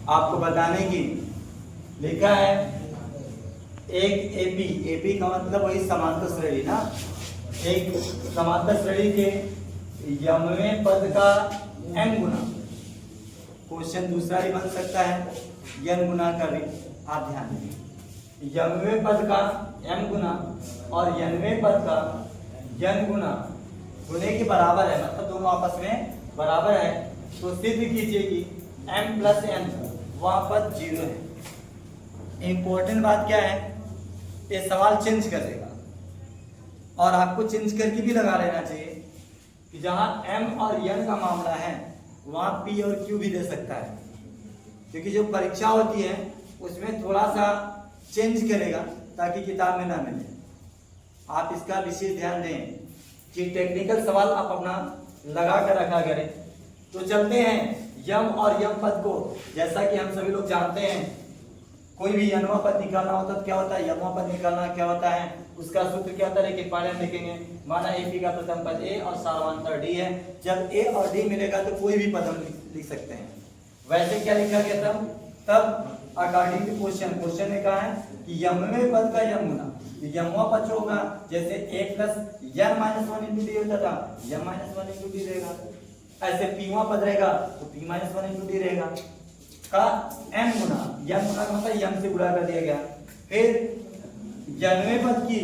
आपको बताने की लिखा है एक एपी का मतलब वही समांतर श्रेणी ना, एक समांतर श्रेणी के यमवें पद का n गुना, क्वेश्चन दूसरा भी बन सकता है n गुना का भी, आप ध्यान देंगे यमवें पद का m गुना और nवें पद का n गुना गुने के बराबर है, मतलब दोनों आपस में बराबर है, तो सिद्ध कीजिए कि m प्लस n वहां पर 0 है। इंपॉर्टेंट बात क्या है, ये सवाल चेंज करेगा और आपको चेंज करके भी लगा लेना चाहिए कि जहां m और n का मामला है वहां p और q भी दे सकता है, क्योंकि जो परीक्षा होती है उसमें थोड़ा सा चेंज करेगा ताकि किताब में ना मिले। आप इसका विशेष ध्यान दें कि टेक्निकल सवाल आप अपना लगा कर रखा करें। तो चलते हैं यम और यम पद को, जैसा कि हम सभी लोग जानते हैं कोई भी यमवा पद निकालना होता है तो क्या होता है, यमवा पद निकालना क्या होता है, उसका सूत्र क्या होता है कि पहले हम लिखेंगे माना एपी का प्रथम पद ए और सार्वधातुक डी है। जब ए और डी मिलेगा तो कोई भी पद हम लिख सकते हैं। वैसे क्या लिखा गया तब अकॉर्डिंग टू क्वेश्चन ने कहा है कि यमवें पद का यम गुना, यमवा पद जो होगा जैसे a plus M minus 1 into D होता था, यम माइनस 1 इंटू डी रहेगा। ऐसे पीवा पद रहेगा तो p माइनस 1 इंटू डी रहेगा का m गुना, यम गुना का मतलब यम से गुणा कर दिया गया। फिर यमवें पद की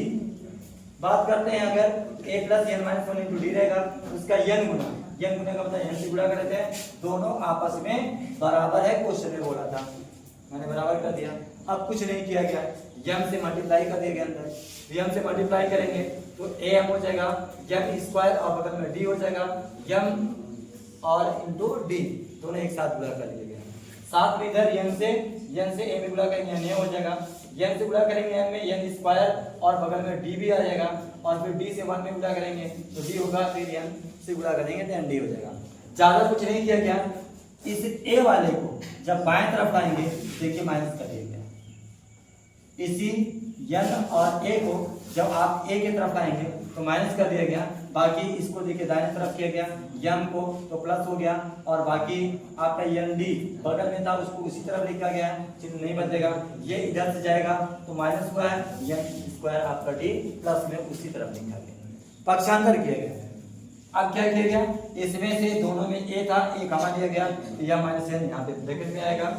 बात करते हैं, अगर a plus n minus 1 into D रहेगा उसका n गुना, यन गुना का मतलब n से गुणा कर देते हैं, दोनों आपस में बराबर है, क्वेश्चन में बोला था मैंने बराबर कर दिया। अब कुछ नहीं किया गया, यम से मल्टीप्लाई कर दिया गया अंदर, यम से मल्टीप्लाई करेंगे तो am हो जाएगा यम स्क्वायर और बगल में d हो जाएगा यम और इंटू डी, दोनों एक साथ गुणा कर दिया गया। साथ में इधर यन से a में गुणा करेंगे n हो जाएगा, यन से गुणा करेंगे n में यन स्क्वायर और बगल में d भी आ जाएगा, और फिर d से 1 में गुणा करेंगे तो d होगा, फिर n से गुणा करेंगे तो nd हो जाएगा। ज्यादा कुछ नहीं किया गया। इस a वाले को जब बाएं तरफ लाएंगे देखिए माइनस कर दिया गया, इसी n और a को जब आप a की तरफ लाएंगे तो माइनस कर दिया गया, बाकी इसको देखिए दाहिने तरफ किया गया, यम को तो प्लस हो गया, और बाकी आपका यन डी बगल में था उसको उसी तरफ लिखा गया है, चिन्ह नहीं बदलेगा, ये इधर से जाएगा तो माइनस हुआ है, यन स्क्वायर आपका डी प्लस में उसी तरफ लिखा गया, पक्षांतर किया गया। अब क्या किया गया, इसमें से दोनों में a था, a कमा लिया गया, यह माइनस n यहाँ पे ब्रैकेट में आएगा,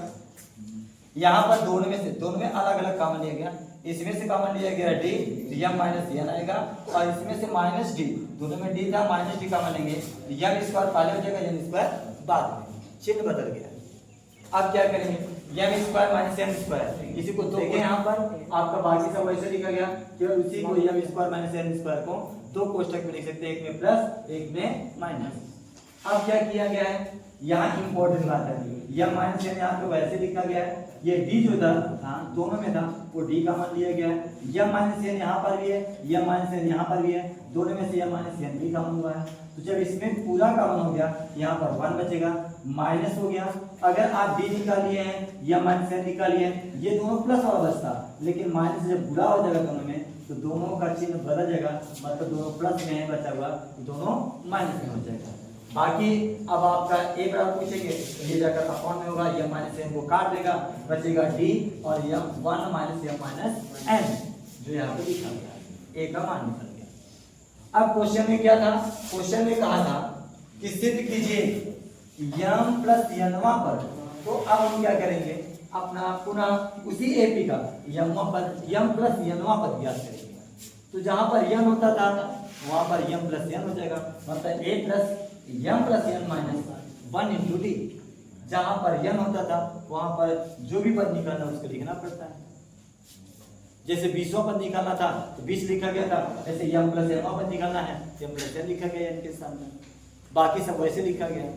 यहाँ पर दोनों में अलग अलग कॉमन लिया गया, इसमें से कॉमन लिया गया d तो यम माइनस n आएगा, और इसमें से माइनस d, दोनों में d था माइनस d कॉमन लेंगे तो यम स्क्वायर पहले हो जाएगा, यम स्क्वायर बाद में, चिन्ह बदल गया। अब क्या करेंगे, यम स्क्वायर माइनस n स्क्वायर, इसी को देखिए यहाँ पर आपका बाकी सब वैसे लिखा गया, केवल उसी को यम स्क्वायर माइनस n स्क्वायर को दो कोष्टक में लिख सकते हैं, एक में प्लस एक में माइनस। अब क्या किया गया है, यहाँ इंपॉर्टेंट बात है, यम माइनस n यहाँ पे वैसे लिखा गया है, ये d जो था दोनों में था वो d का मान लिया गया है, यम माइनस n यहाँ पर भी है, यम माइनस n यहाँ पर भी है, दोनों में से यम माइनस n भी कॉमन हुआ है, तो जब इसमें पूरा कॉमन हो गया यहाँ पर 1 बचेगा, माइनस हो गया। अगर आप d निकालिए हैं यम माइनस n निकालिए हैं, ये दोनों प्लस वाला बचता, लेकिन माइनस जब बुरा हो जाएगा दोनों में तो दोनों का चिन्ह बदल जाएगा, मतलब दोनों प्लस में है बचा हुआ तो दोनों माइनस में हो जाएगा। बाकी अब आपका a बराबर पूछेंगे ये जाकर अपॉन में होगा, यम माइनस n को काट देगा, बचेगा d और यम 1 माइनस यम माइनस n जो यहाँ पे लिखा गया, a का मान निकल गया। अब क्वेश्चन में क्या था, क्वेश्चन में कहा था कि सिद्ध कीजिए यम प्लस यनवा पद, तो अब हम क्या करेंगे, अपना पुनः उसी एपी का यम प्लस यनवा पद ज्ञात करेंगे। तो जहां पर यम होता था वहां पर यम प्लस यन हो जाएगा, मतलब a plus M plus N minus 1 into D. जहां पर यन होता था वहां पर जो भी पद निकालना उसको लिखना पड़ता है, जैसे 20वां पद निकालना था तो 20 लिखा गया था, ऐसे यम प्लस यनवा पद निकालना है यम प्लस यन लिखा गया इनके सामने, बाकी सब वैसे लिखा गया।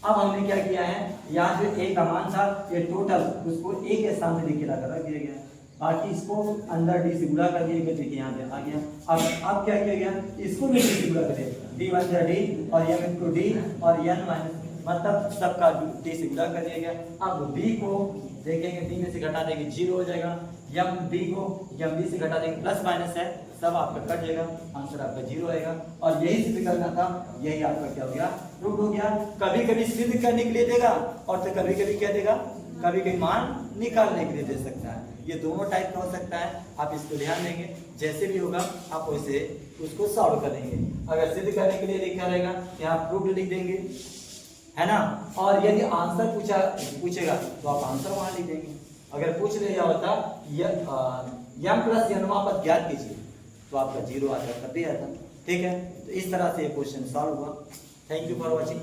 अब हमने क्या किया है, यहाँ जो a का मान था ये टोटल उसको a के सामने लिख के रख दिया गया, बाकी इसको अंदर d से गुणा कर दिया गया, देखिए यहाँ पे आ गया। अब क्या किया गया, इसको भी d से गुणा कर दिया, d वन जा d और m इंटू डी और n माइनस, मतलब सबका d से गुणा कर दिया गया। अब b को देखेंगे, d में से घटा देंगे 0 हो जाएगा, यम b को यम b से घटा देंगे, प्लस माइनस है सब आपका कट जाएगा, आंसर आपका 0 आएगा। और यही सिद्ध करना था, यही आपका क्या हो गया प्रूव हो गया। कभी कभी सिद्ध करने के लिए देगा और तो कभी कभी क्या देगा, कभी कभी मान निकालने के लिए दे सकता है। ये दोनों टाइप का हो सकता है, आप इसको ध्यान देंगे। जैसे भी होगा आप वैसे उसको सॉल्व करेंगे। अगर सिद्ध करने के लिए लिखा रहेगा यहाँ प्रूफ लिख देंगे, है ना। और यदि आंसर पूछेगा तो आप आंसर वहां लिख देंगे। अगर पूछ लिया होता यम प्लस यनुमा पद ज्ञात कीजिए तो आपका 0 आता, तब भी आता। ठीक है, तो इस तरह से ये क्वेश्चन सॉल्व हुआ। Thank you for watching.